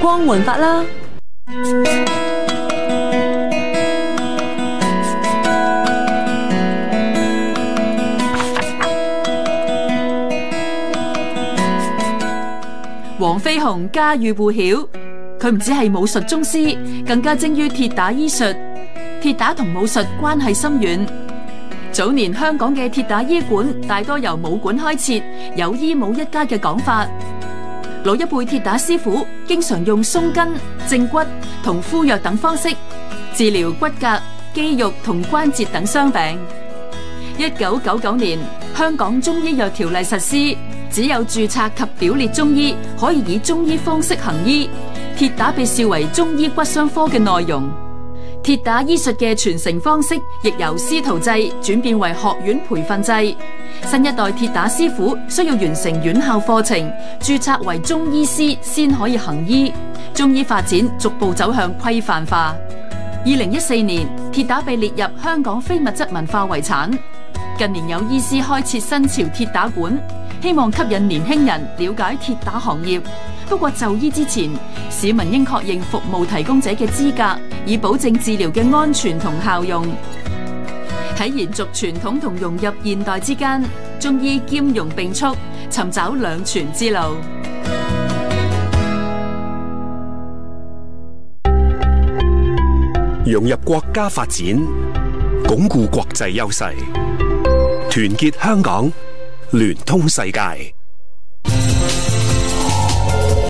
光煥發啦。黃飛鴻家喻戶曉，佢唔止係武術宗師，更加精於鐵打醫術。鐵打同武術關係深遠。早年香港嘅鐵打醫館大多由武館開設，有醫武一家嘅講法。老一輩鐵打師傅經常用鬆筋、正骨同敷藥等方式治療骨骼、肌肉同關節等傷病。1999年，香港中醫藥條例實施，只有註冊及表列中醫可以以中醫方式行醫，鐵打被視為中醫骨傷科嘅內容。鐵打醫術嘅傳承方式亦由師徒制轉變為學院培訓制。新一代鐵打師傅需要完成院校課程，註冊為中醫師先可以行醫。中醫發展逐步走向規範化。2014年，鐵打被列入香港非物質文化遺產。近年有醫師開設新潮鐵打館，希望吸引年輕人了解鐵打行業。不過就醫之前，市民應確認服務提供者嘅資格，以保證治療嘅安全同效用。喺延續傳統同融入現代之間，中醫兼容並蓄，尋找兩全之路。融入國家發展，鞏固國際優勢，團結香港，聯通世界。